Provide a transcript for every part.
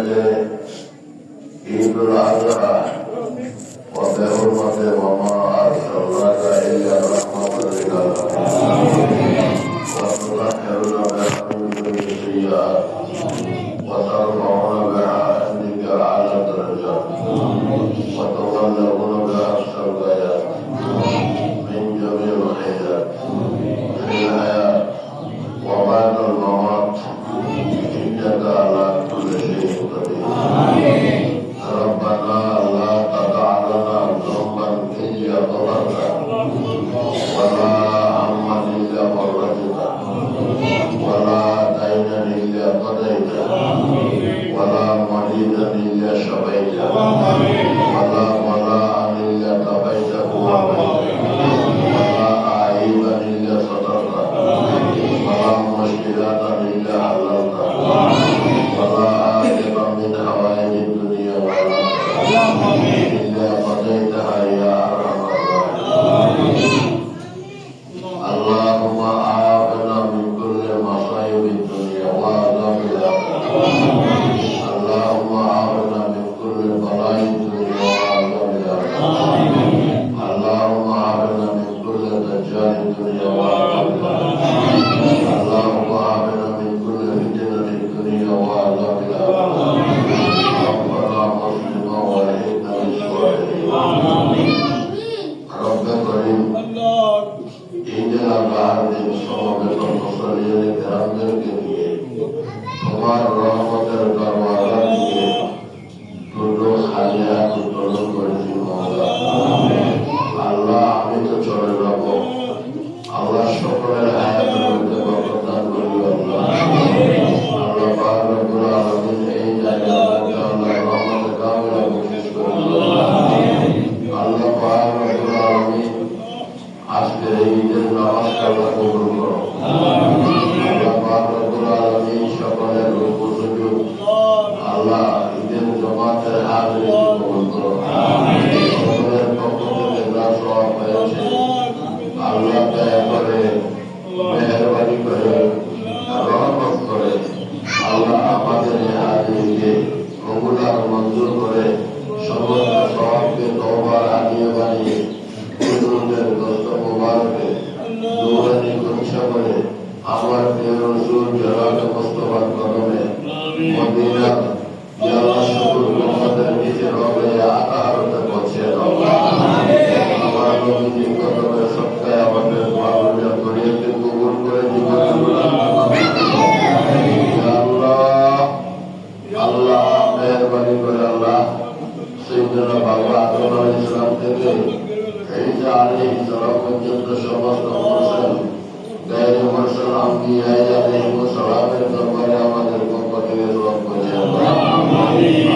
عيد الأضحى وبحرمة وما أرسلناك إلا رحمة للعالمين وتطهرنا بها من كل سيئات وترفعنا بها عندك أعلى الدرجات وتبلغنا بها أقصى الغايات من جميع الخيرات في الحياة وبعد الممات إنك على كل شيء قدير. ربنا لا تدع لنا ذنبا إلا غفرته ولا هما إلا فرجته ولا دينا إلا قضيته ولا مريضا إلا شفيته ولا بلاء إلا كفيته ولا عيبا إلا سترته ولا مشكلة إلا حللته ولا عاقبة من حوائج الدنيا والآخرة إلا قضيتها يا أرحم الراحمين. اللهم أعافنا من كل مصائب الدنيا وعذاب الآخرة. اللهم أعافنا من كل بلاء الدنيا وعذاب الآخرة. اللهم أعافنا من كل دجال الدنيا وعذاب الآخرة. اللهم أعافنا من كل فتنة الدنيا وعذاب الآخرة. ربنا مسلما وأهدنا للصالحين. رب كريم إننا بعد صوابك المصلين الكرام के তোমার রহমতের দরওয়াজা দিয়ে দুটো হাজিয়াত উত্তোলন করেছি মওলা। আল্লাহ আমি তো চলে যাব, আল্লাহ সকলের হায়াতের মধ্যে বরকত দান করি আল্লাহ। আল্লাহ পাক রব্বুল আলামিন এই জায়গার মধ্যে আল্লাহ রহমতের কামিলা বখিশ করুন আল্লাহ পাক রব্বুল আলামিন। আজকের এই ঈদের নামাজকে আল্লাহ কবুল করো আল্লাহ পাক রব্বুল আলামিন। সকলের উপযোগী আল্লাহ ঈদের জামাতের হাজিরি কবুল করো। সকলের পক্ষ থেকে যা সওয়াব হয়েছে আল্লাহ দয়া করে মেহেরবানি করে রহমত করে আল্লাহ আমাদের এই হাজিরিকে কবুল আর মঞ্জুর করে সমস্ত সওয়াবকে তওবার হাদিয়া বানিয়ে বুজুর্গের দোস্ত মুবারকে নূরানি কঞ্চা করে আমার প্রিয় রাসূল জনাব মুস্তাফার কদমে মদিনা ইয়া আল্লাহ সকল উম্মতের নিচে রবে আতাহারতে পৌঁছে দাও। আমার নবীর কদমের সদকায় আমাদের মাওলানা করিয়তে কবুল করে জীবন আল্লাহ মেহেরবানি করে আল্লাহ সাইয়েদনা বাবা আদম আলাইহিস সালাম থেকে ঈসা আলাইহিস সালাম পর্যন্ত সমস্ত মুরসাল গায়রে মুরসাল আম্বিয়া আলাইহিস সালামের দরবারে আমাদের পক্ষ থেকে দোয়া করি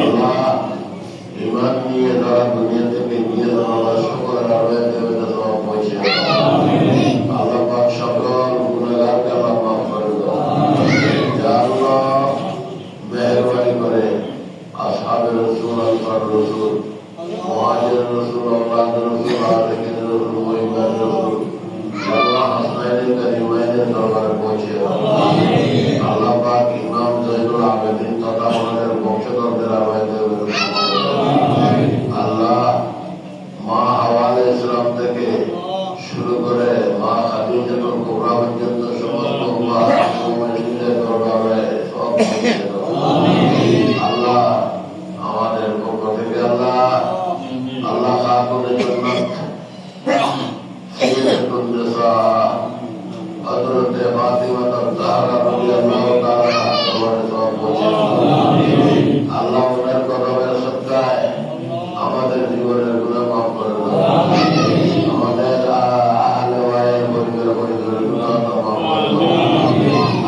আল্লাহ। ঈমান নিয়ে যারা দুনিয়া থেকে গিয়ে আল্লাহ সকলের আরওয়াহে দেবতা সওয়াব পৌঁছে আল্লাহ পাক সকল গুনাহগারকে আল্লাহ মাফ করে দাও ইয়া আল্লাহ। মেহেরবানি করে আসহাবে রাসূল আনসার রাসূল মুহাজির রাসূল আওলাদ রাসূল আশিকিন রাসূল মুহিব্বান রাসূল আল্লাহ হাসনাইন কারিমাইনের দরবারে পৌঁছে আল্লাহ পাক ইমাম জয়নুল আবেদিন তথা আমাদের বংশধরদের আরওয়াহে দেবতা আল্লাহ। মা হাওয়া আলাইহিস সালাম থেকে শুরু করে মা খাদিজাতুল কুবরা পর্যন্ত সমস্ত উম্মাহ মুমিনদের দরবারে সওয়াব পৌঁছে দাও আল্লাহ। আমাদের পক্ষ থেকে আল্লাহ আল্লাহ খাতুনে জান্নাত সাইয়্যিদাতুন নিসা হযরত ফাতিমা তাহরা রাদিয়াল্লাহু তাআলা আনহার সওয়াব পৌঁছে আল্লাহ। ওনার কদমের সদকায় আমাদের জীবনের গুনাহ মাফ করে দাও। আমাদের আহলে ওয়াইল পরিবারের গুনাহ মাফ করে দাও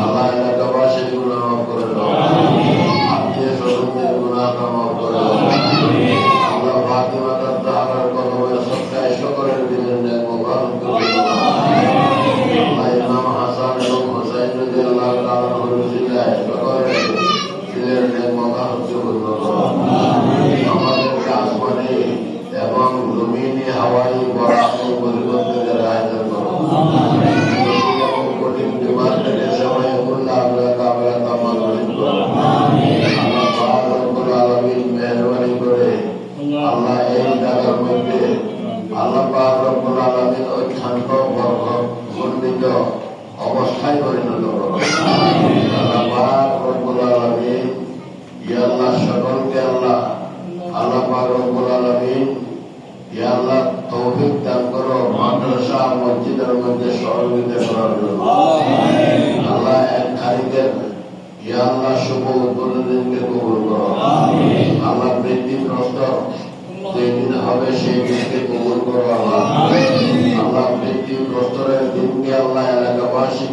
আল্লাহ। এলাকাবাসীর গুনাহ মাফ করে দাও, আত্মীয় স্বজনদের গুনাহ মাফ করে দাও আল্লাহ। ফাতিমা তাহরার কদমের সদকায় সকলের দিনের নেক মুবারক করে দাও আল্লাহ। ইমাম হাসান এবং হুসাইন রাদিয়াল্লাহু তাআলা আনহুর উসিলায় সকলের দিনের নেক মুবারক করে দাও। আমাদের আসমানি এবং জমিনি হাওয়াই বরাবর পরিবর্তনের আয়োজন করো এবং কঠিন বিমার থেকে সবাই আল্লাহ কামরা তামাল করো আল্লাহ।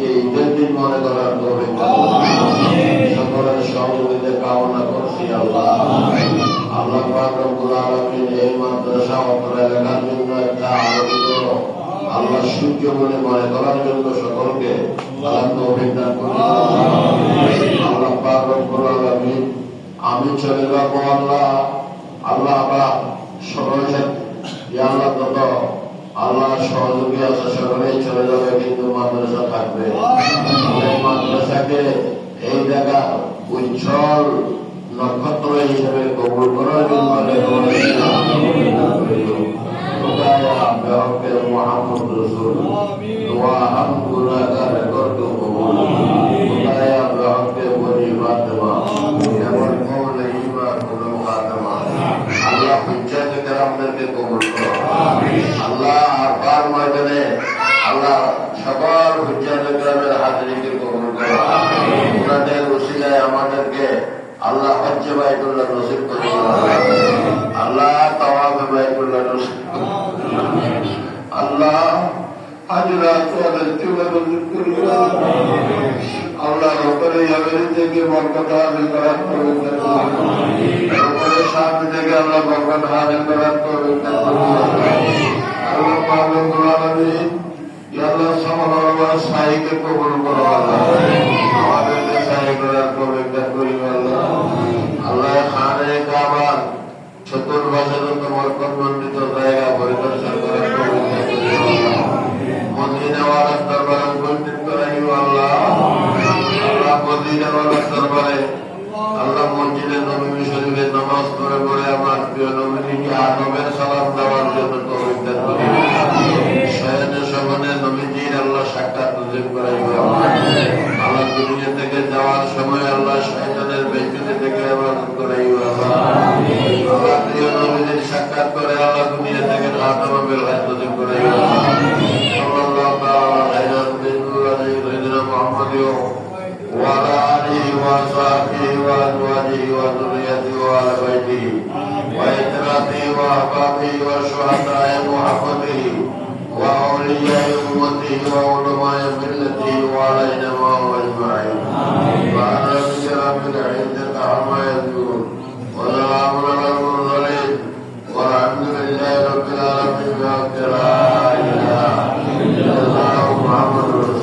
আজকে ঈদের দিন মনে করার তৌফিক সকলের সহযোগিতা কামনা করছি আল্লাহ। আল্লাহ পাক রব্বুল আলামিন এই মাদ্রাসা অত্র এলাকার জন্য একটা আলোকিত আল্লাহ সূর্য বলে মনে করার জন্য সকলকে আল্লাহ তৌফিক দান করুন। আল্লাহ পাক রব্বুল আলামিন আমি চলে যাবো আল্লাহ আল্লাহ সবাই আল্লাহ তত আল্লাহ সহযোগী আছে সকলেই চলে যাবে, কিন্তু মাদ্রাসা থাকবে। মাদ্রাসাকে এই জায়গা উজ্জ্বল নক্ষত্র হিসেবে কবুল করার জন্য মোহাম্মদ রসুল দোয়া হাম গুনাহগার করতে কবুল খুদায়া বেহকে বলি ফাতেমা এমন কোন ইমান কোন ফাতেমা আল্লাহ হুজ্জাতে কেরামদেরকে কবুল করো আল্লাহ। আরবার ময়দানে আল্লাহ সকল হুজ্জাতে কেরামের হাজিরিকে কবুল করো। উনাদের উসিলায় আমাদেরকে আল্লাহ হজ্জে বাইতুল্লাহ নসিব করে আল্লাহ তাওয়াফে বাইতুল্লাহ নসিব আল্লাহ হাজরাত ওয়াদের তিওলা নসিব করে আল্লাহ রব্বুল ইয়ামিন থেকে বরকত হাসিল করার তৌফিক দান করুন। রব্বুল সামনে থেকে আল্লাহ বরকত হাসিল করার তৌফিক দান করুন। আল্লাহ পাক রব্বুল আলামিন ইয়া আল্লাহ সামাওয়াত সাইকে কবুল করো আল্লাহ। আমাদেরকে সাই করার তৌফিক দান করুন আল্লাহ। আল্লাহ খানে কাবা চতুর্পাশে তোমার কর্মন্ডিত জায়গা পরিদর্শন করার তৌফিক দান করুন আল্লাহ। মদিনা ওয়ালার দরবারে উপস্থিত করাইও আল্লাহ। আল্লাহ মদিনা ওয়ালার দরবারে আল্লাহ মসজিদে নববী শরীফে নামাজ পড়ে আমার প্রিয় নবীকে আদবের সালাম দেওয়ার জন্য তৌফিক দান করুন। শয়নে শয়নে নবীজির আল্লাহ সাক্ষাৎ নসিব করাইও আল্লাহ। দুনিয়া থেকে যাওয়ার সময় আল্লাহ শয়তানের বেইজ্জতি থেকে ইবাদত করাইও আল্লাহ। আল্লাহ প্রিয় নবীজির সাক্ষাৎ করে আল্লাহ দুনিয়া থেকে খাতামা বের হায়াত নসিব করাইও আল্লাহ। সাল্লাল্লাহু তাআলা আলাইহি সাইয়্যিদিনা মুহাম্মাদিন ওয়া আলা আলিহি ওয়া সাহবিহি ওয়া আজওয়াজিহি ওয়া যুররিয়্যাতিহি ওয়া আলা বাইতিহি ওয়া ইতরাতিহি ওয়া আহবাবিহি ওয়া শুহাদা'i মুহাম্মাদিহি ওয়া আউলিয়া'i উম্মতিহি ওয়া উলামা'i মিল্লাতিহি ওয়া আলাইনা মা'হুম আজমাইন। সুবহানা রাব্বিকা রাব্বিল ইজ্জাতি আম্মা ইয়াসিফুন ওয়া সালামুন আলাল মুরসালিন ওয়া আলহামদুলিল্লাহি